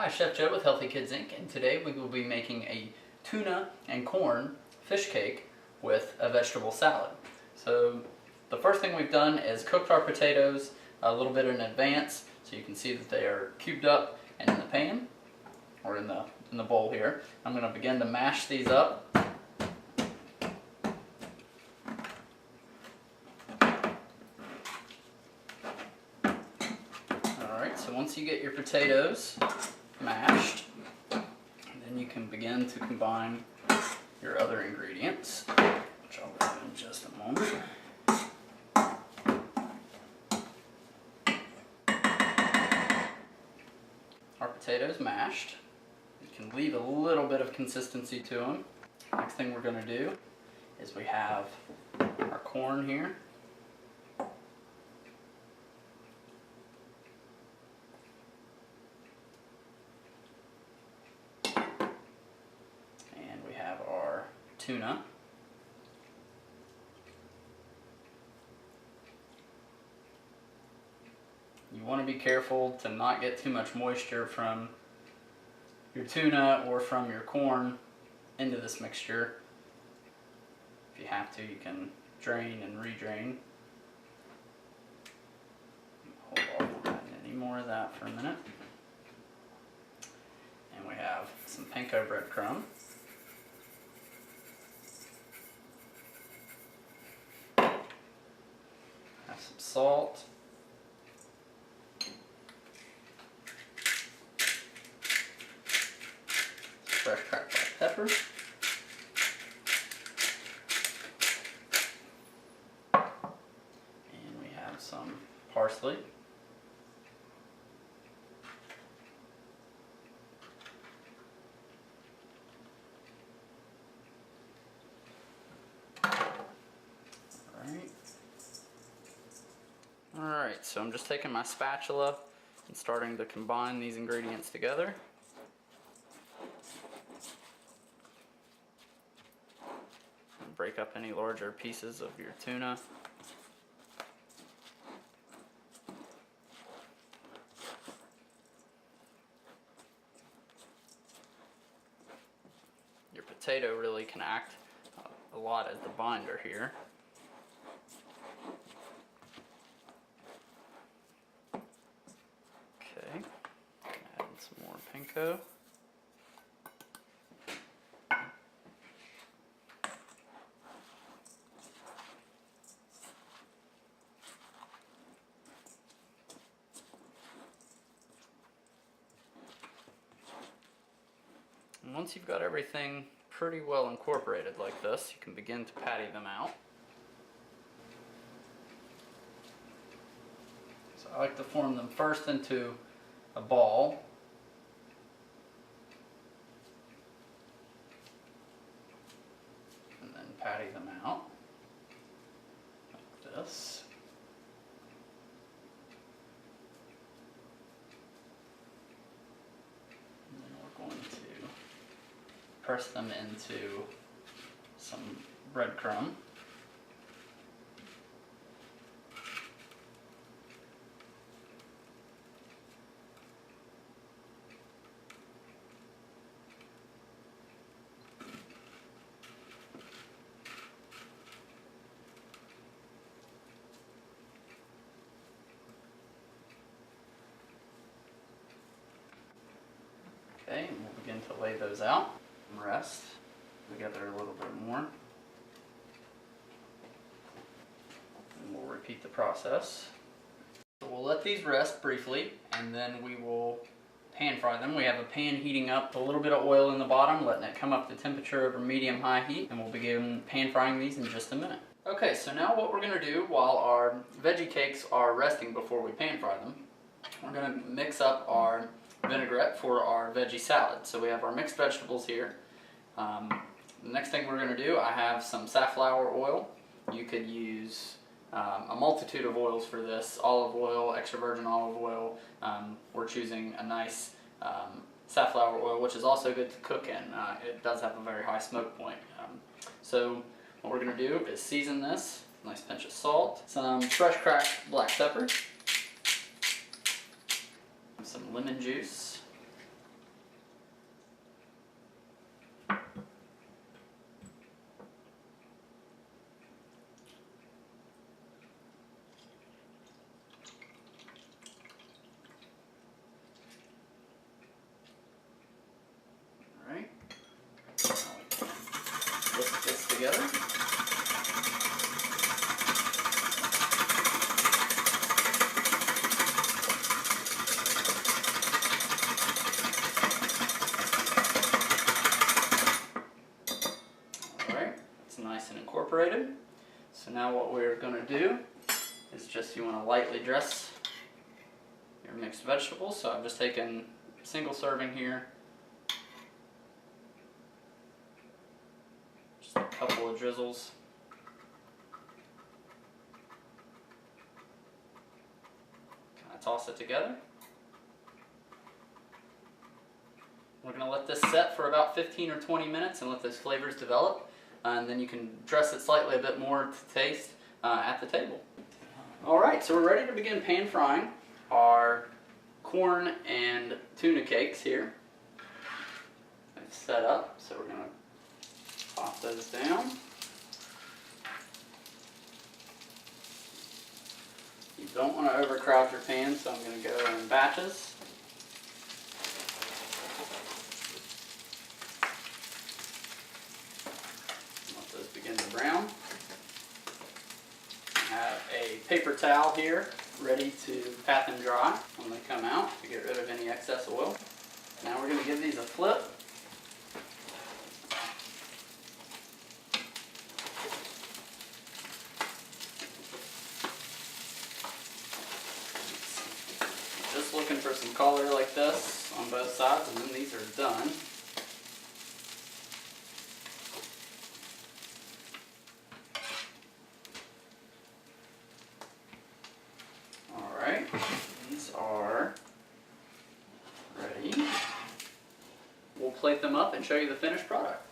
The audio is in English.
Hi, Chef Joe with Healthy Kids Inc. and today we will be making a tuna and corn fish cake with a vegetable salad. So the first thing we've done is cooked our potatoes a little bit in advance so you can see that they are cubed up and in the pan or in the bowl here. I'm going to begin to mash these up. So once you get your potatoes mashed, then you can begin to combine your other ingredients, which I'll do in just a moment. Our potatoes mashed. You can leave a little bit of consistency to them. Next thing we're going to do is we have our corn here. Tuna. You want to be careful to not get too much moisture from your tuna or from your corn into this mixture. If you have to, you can drain and redrain. Hold off on adding any more of that for a minute. And we have some panko breadcrumb. Some salt, fresh cracked black pepper, and we have some parsley. Alright, so I'm just taking my spatula and starting to combine these ingredients together. And break up any larger pieces of your tuna. Your potato really can act a lot as the binder here. Some more panko. And once you've got everything pretty well incorporated like this, you can begin to patty them out. So I like to form them first into a ball. Patty them out like this. And then we're going to press them into some breadcrumb. Okay, and we'll begin to lay those out and rest together a little bit more. And we'll repeat the process. So we'll let these rest briefly and then we will pan fry them. We have a pan heating up, a little bit of oil in the bottom, letting it come up to temperature over medium-high heat, and we'll begin pan frying these in just a minute. Okay, so now what we're going to do while our veggie cakes are resting before we pan fry them, we're going to mix up our vinaigrette for our veggie salad. So we have our mixed vegetables here. The next thing we're going to do, I have some safflower oil. You could use a multitude of oils for this. Olive oil, extra virgin olive oil. We're choosing a nice safflower oil, which is also good to cook in. It does have a very high smoke point. So what we're going to do is season this. Nice pinch of salt, some fresh cracked black pepper, some lemon juice, together. Alright, it's nice and incorporated. So now what we're going to do is just, you want to lightly dress your mixed vegetables. So I've just taken a single serving here. Just a couple of drizzles. Kind of toss it together. We're going to let this set for about 15 or 20 minutes and let those flavors develop. And then you can dress it slightly a bit more to taste at the table. Alright, so we're ready to begin pan frying our corn and tuna cakes here. They've set up, so we're going to pop those down. You don't want to overcrowd your pan, so I'm going to go in batches. Begin to brown. I have a paper towel here ready to pat them dry when they come out to get rid of any excess oil. Now we're going to give these a flip. Just looking for some color like this on both sides, and then these are done. These are ready. We'll plate them up and show you the finished product.